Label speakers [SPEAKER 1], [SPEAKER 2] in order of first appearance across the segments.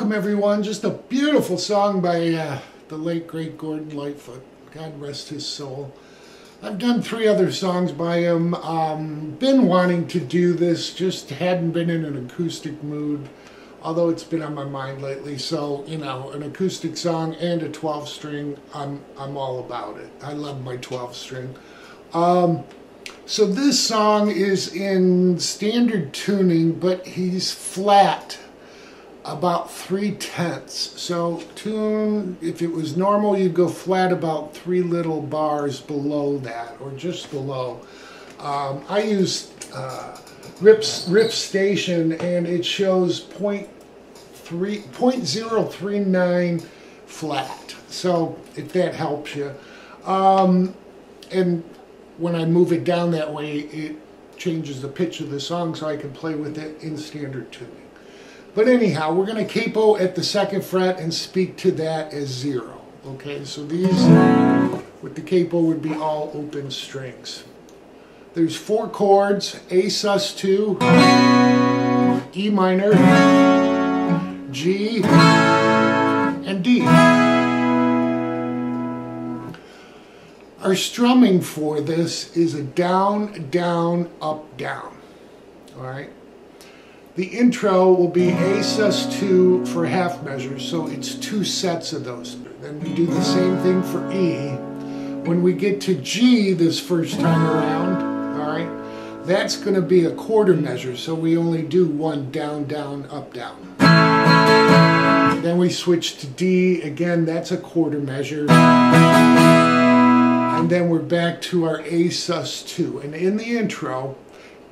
[SPEAKER 1] welcome everyone. Just a beautiful song by the late great Gordon Lightfoot. God rest his soul. I've done 3 other songs by him. Been wanting to do this, just hadn't been in an acoustic mood, although it's been on my mind lately. So, you know, an acoustic song and a 12-string, I'm all about it. I love my 12-string. So this song is in standard tuning, but he's flat about 3/10. So tune, if it was normal, you'd go flat about 3 little bars below that, or just below. I used Riff Station, and it shows 0.039 flat. So if that helps you. And when I move it down that way, it changes the pitch of the song so I can play with it in standard tuning. But anyhow, we're going to capo at the 2nd fret and speak to that as 0. Okay, so these with the capo would be all open strings. There's 4 chords: A sus2, E minor, G, and D. Our strumming for this is a down, down, up, down. All right. The intro will be A sus2 for half measures, so it's 2 sets of those. Then we do the same thing for E. When we get to G this first time around, all right, that's going to be a quarter measure, so we only do 1 down, down, up, down. Then we switch to D, again, that's a quarter measure. And then we're back to our A sus2. And in the intro,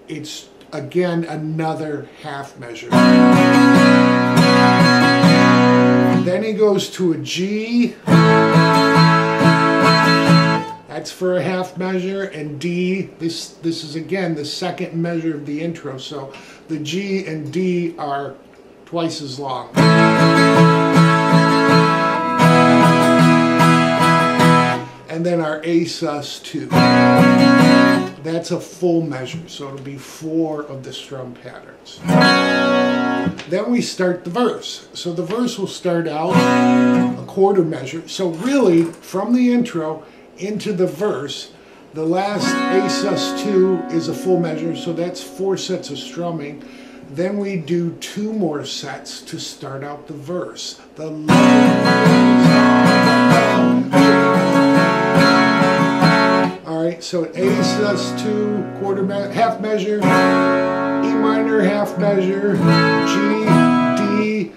[SPEAKER 1] it's again another half measure. Then he goes to a G. That's for a half measure. And D, this is again the 2nd measure of the intro. So the G and D are twice as long. And then our A sus2. That's a full measure, so it'll be 4 of the strum patterns. Then we start the verse. So the verse will start out a quarter measure. So really, from the intro into the verse, the last A sus2 is a full measure, so that's 4 sets of strumming. Then we do 2 more sets to start out the verse. Alright, so A sus2, half measure, E minor, half measure, G, D,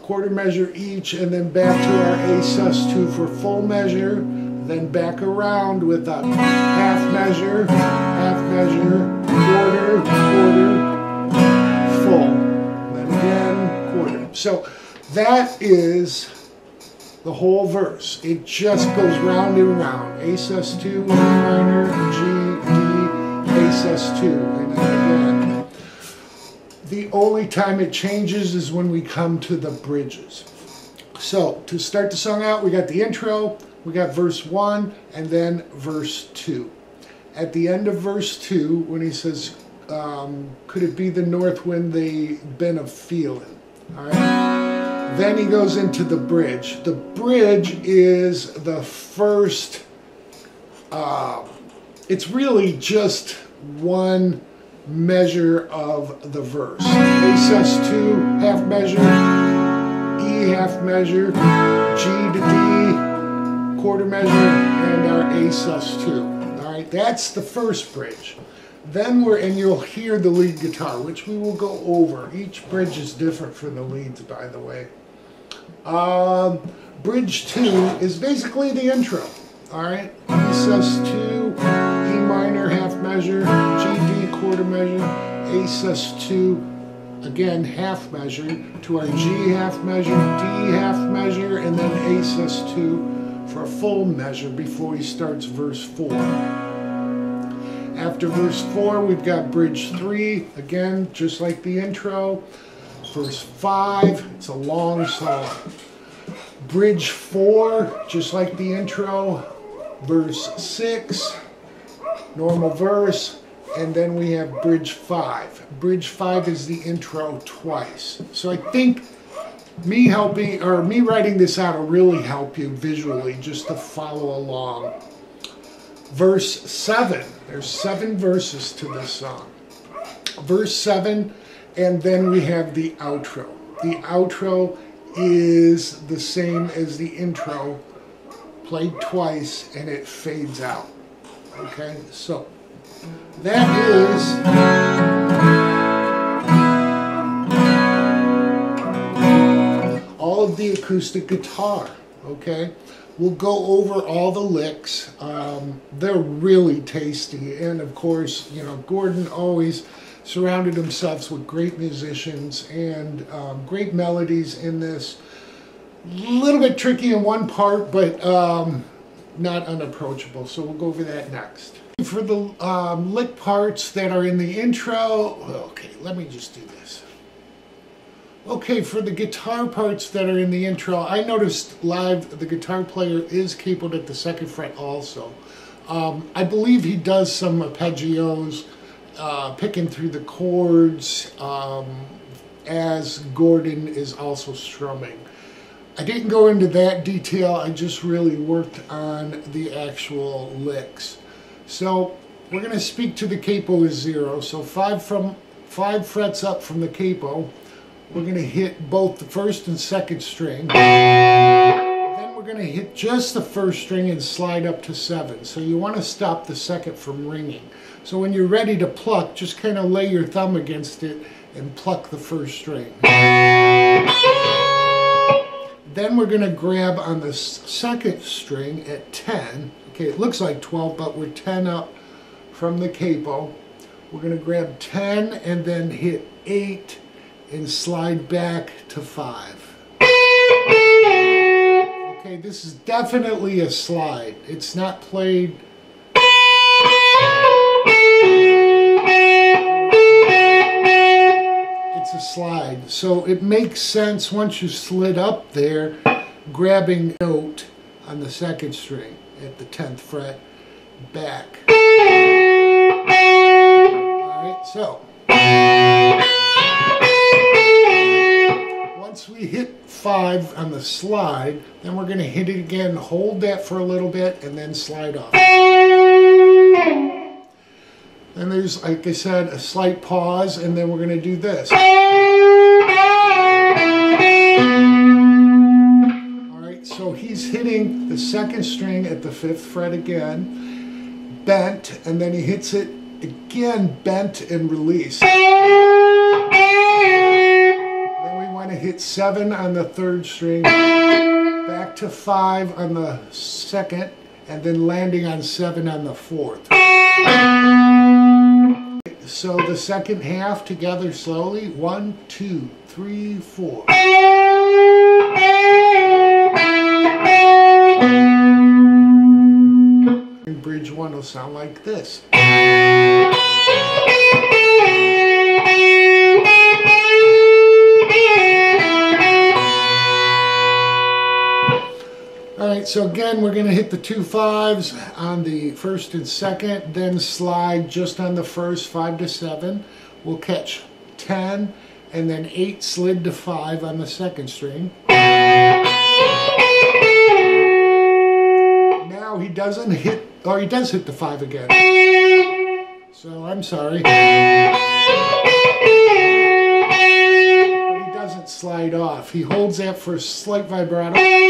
[SPEAKER 1] quarter measure each, and then back to our A sus2 for full measure, then back around with a half measure, quarter, full, then again, quarter. So that is the whole verse. It just goes round and round. A sus2, E minor, G, D, A sus2. And then again. The only time it changes is when we come to the bridges. So, to start the song out, we got the intro, we got verse 1, and then verse 2. At the end of verse 2, when he says, could it be the north wind they been a-feeling? All right? Then he goes into the bridge. The bridge is the first, it's really just 1 measure of the verse. A sus2, half measure, E half measure, G to D, quarter measure, and our A sus2. All right, that's the first bridge. Then and you'll hear the lead guitar, which we will go over. Each bridge is different for the leads, by the way. Bridge 2 is basically the intro. Alright, E sus2, E minor, half measure, G, D, quarter measure, A sus2, again, half measure, to our G half measure, D half measure, and then A sus2 for a full measure before he starts verse 4. After verse 4, we've got bridge 3, again, just like the intro. Verse 5, it's a long song. Bridge 4, just like the intro. Verse 6, normal verse. And then we have bridge 5. Bridge 5 is the intro twice. So I think me writing this out will really help you visually, just to follow along. Verse 7. There's 7 verses to this song. Verse 7, and then we have the outro. The outro is the same as the intro, played twice, and it fades out. Okay, so that is all of the acoustic guitar. Okay, we'll go over all the licks. They're really tasty, and of course, you know, Gordon always surrounded himself with great musicians and great melodies in this. A little bit tricky in one part, but not unapproachable. So we'll go over that next. For the lick parts that are in the intro, okay, let me just do this. Okay, for the guitar parts that are in the intro, I noticed live the guitar player is capoed at the 2nd fret also. I believe he does some arpeggios, picking through the chords as Gordon is also strumming. I didn't go into that detail, I just really worked on the actual licks. So we're going to speak to the capo as 0, so 5 frets up from the capo. We're going to hit both the 1st and 2nd string. Then we're going to hit just the 1st string and slide up to 7. So you want to stop the 2nd from ringing. So when you're ready to pluck, just kind of lay your thumb against it and pluck the 1st string. Then we're going to grab on the 2nd string at 10. Okay, it looks like 12, but we're 10 up from the capo. We're going to grab 10 and then hit 8 and slide back to 5. Okay, this is definitely a slide. It's not played. It's a slide. So it makes sense once you slid up there, grabbing note on the 2nd string at the 10th fret back. Alright, so once we hit 5 on the slide, then we're going to hit it again, hold that for a little bit, and then slide off. Then there's, like I said, a slight pause, and then we're going to do this. Alright, so he's hitting the 2nd string at the 5th fret again, bent, and then he hits it again, bent and release. To hit 7 on the 3rd string, back to 5 on the 2nd, and then landing on 7 on the 4th. So the 2nd half together slowly. 1, 2, 3, 4. And bridge 1 will sound like this. Alright, so again, we're going to hit the 2 5s on the 1st and 2nd, then slide just on the 1st, 5 to 7. We'll catch 10, and then 8 slid to 5 on the 2nd string. Now he doesn't hit, or he does hit the 5 again. So I'm sorry. But he doesn't slide off. He holds that for a slight vibrato.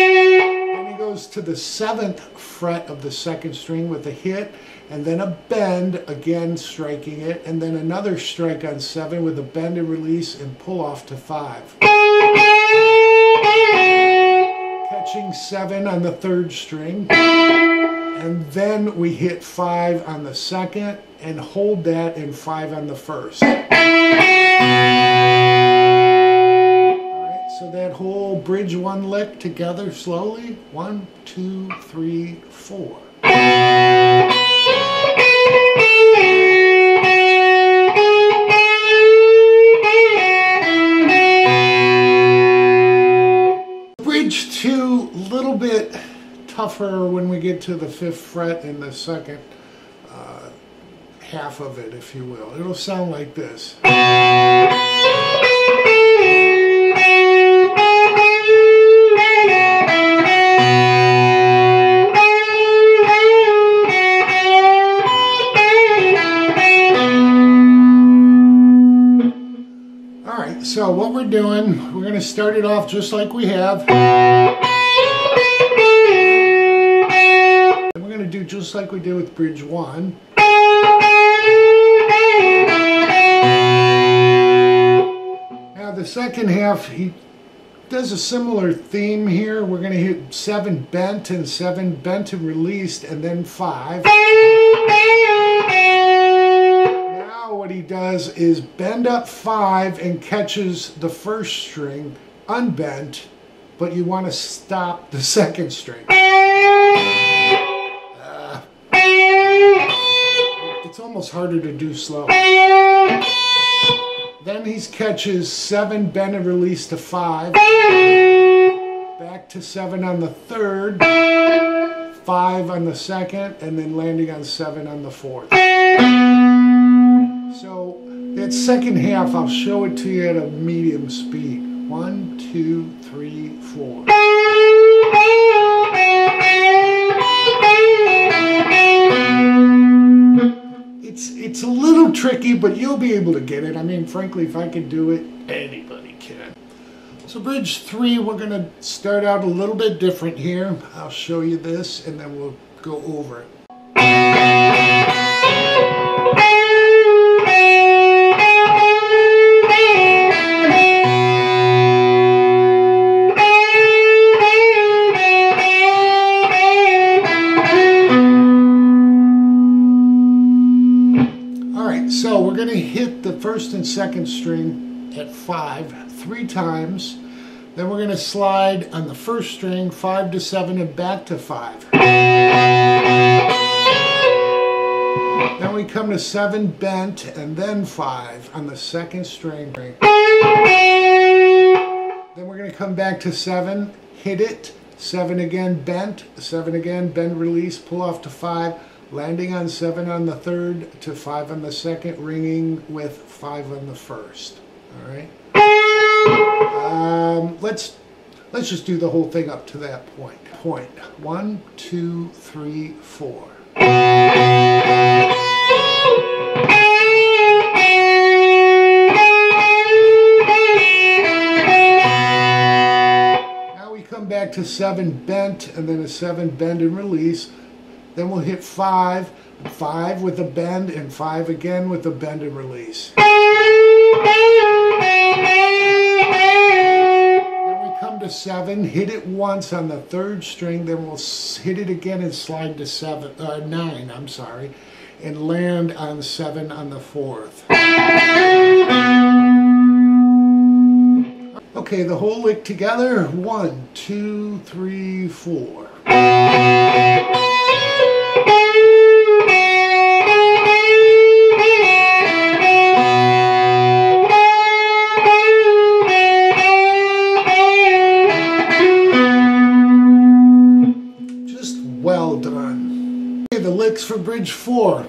[SPEAKER 1] Goes to the 7th fret of the 2nd string with a hit, and then a bend, again striking it, and then another strike on 7 with a bend and release and pull off to 5. Catching 7 on the 3rd string, and then we hit 5 on the 2nd and hold that and 5 on the 1st. So that whole bridge 1 lick together slowly. 1, 2, 3, 4. Bridge 2, a little bit tougher when we get to the 5th fret and the 2nd half of it, if you will. It'll sound like this. start it off just like we have. And we're going to do just like we did with bridge 1. Now the second half, he does a similar theme here. We're going to hit 7 bent and 7 bent and released, and then 5. Now what he does is bend up 5 and catches the first string unbent, but you want to stop the second string. It's almost harder to do slow. Then he catches 7 bent and release to 5, back to 7 on the third, 5 on the second, and then landing on 7 on the fourth. So that second half, I'll show it to you at a medium speed. 1, 2, 3, 4. It's a little tricky, but you'll be able to get it. I mean, frankly, if I can do it, anybody can. So bridge 3, we're going to start out a little bit different here. I'll show you this, and then we'll go over it. So we're going to hit the first and second string at 5 3 times. Then we're going to slide on the first string 5 to 7 and back to 5. Then we come to 7 bent and then 5 on the second string. Then we're going to come back to 7, hit it, 7 again bent, 7 again bend release, pull off to 5. Landing on 7 on the third to 5 on the second, ringing with 5 on the first. All right. Let's just do the whole thing up to that point. 1, 2, 3, 4. Now we come back to 7 bent and then a 7 bend and release. Then we'll hit 5, 5 with a bend, and 5 again with a bend and release. Then we come to 7, hit it once on the third string, then we'll hit it again and slide to 9, and land on 7 on the fourth. Okay, the whole lick together. 1, 2, 3, 4. Well done. Okay, the licks for bridge 4.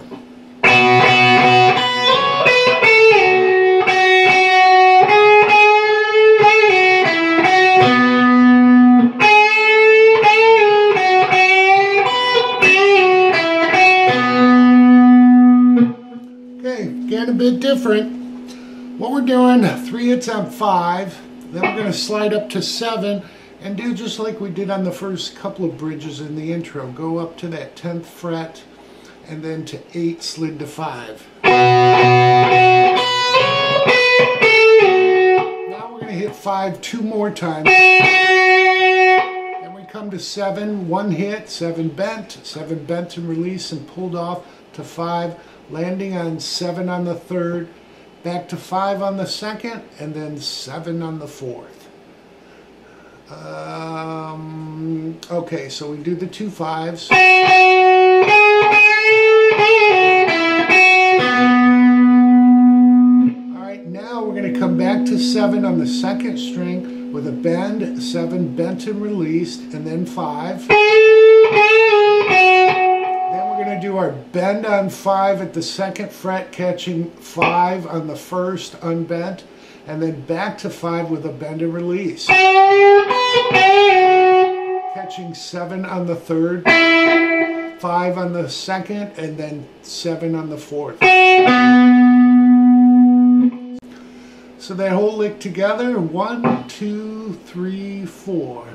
[SPEAKER 1] Okay, again a bit different. What we're doing, 3 hits on 5, then we're going to slide up to 7, and do just like we did on the first couple of bridges in the intro. Go up to that 10th fret and then to 8, slid to 5. Now we're going to hit 5 2 more times. Then we come to 7, 1 hit, 7 bent and release and pulled off to 5, landing on 7 on the third, back to 5 on the second, and then 7 on the fourth. Okay, so we do the 2 5s. Alright, now we're going to come back to 7 on the second string with a bend, 7 bent and released, and then 5. Then we're going to do our bend on 5 at the second fret, catching 5 on the first unbent, and then back to 5 with a bend and release. Catching 7 on the third, 5 on the second, and then 7 on the fourth. So that whole lick together, 1, 2, 3, 4.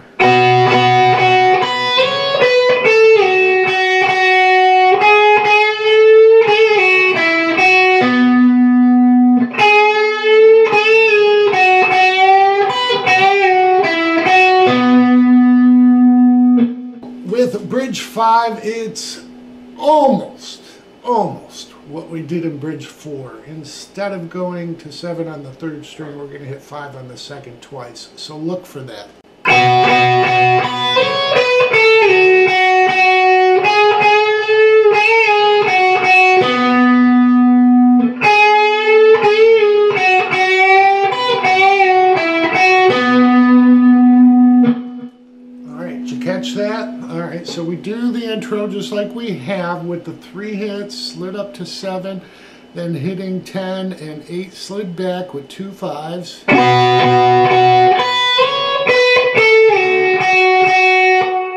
[SPEAKER 1] With bridge 5, it's almost what we did in bridge 4. Instead of going to 7 on the 3rd string, we're going to hit 5 on the 2nd twice. So look for that. Alright, did you catch that? Alright, so we do the intro just like we have with the 3 hits, slid up to 7, then hitting 10 and 8 slid back with 2 5s.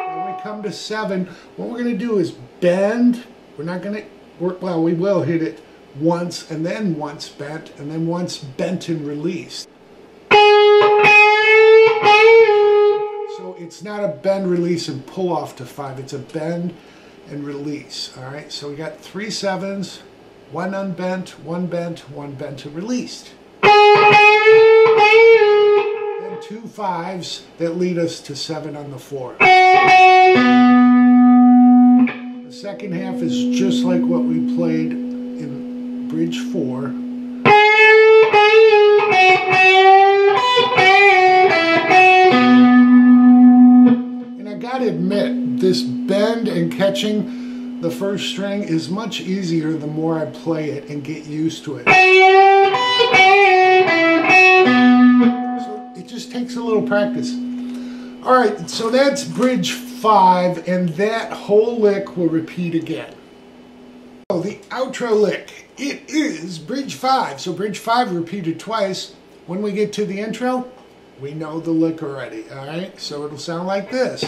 [SPEAKER 1] When we come to 7, what we're going to do is bend. We're not going to work, well, we will hit it once and then once bent and then once bent and released. So it's not a bend, release, and pull off to 5. It's a bend and release. All right, so we got 3 7s, 1 unbent, 1 bent, 1 bent and released. Then 2 5s that lead us to 7 on the 4. The second half is just like what we played in bridge 4. Admit, this bend and catching the 1st string is much easier the more I play it and get used to it. So it just takes a little practice. Alright, so that's bridge 5, and that whole lick will repeat again. So the outro lick, it is bridge 5. So bridge 5 repeated twice. When we get to the intro, we know the lick already, alright? So it'll sound like this.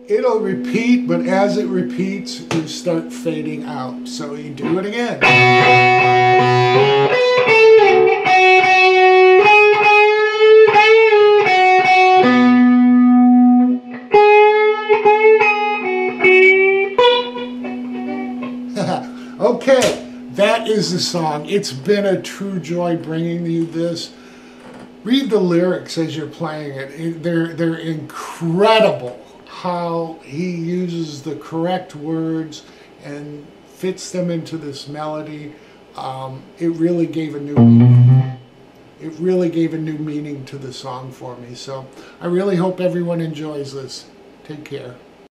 [SPEAKER 1] It'll repeat, but as it repeats, you start fading out. So you do it again. Okay, that is the song. It's been a true joy bringing you this. Read the lyrics as you're playing it. They're incredible how he uses the correct words and fits them into this melody. It really gave a new meaning. It really gave a new meaning to the song for me. So I really hope everyone enjoys this. Take care.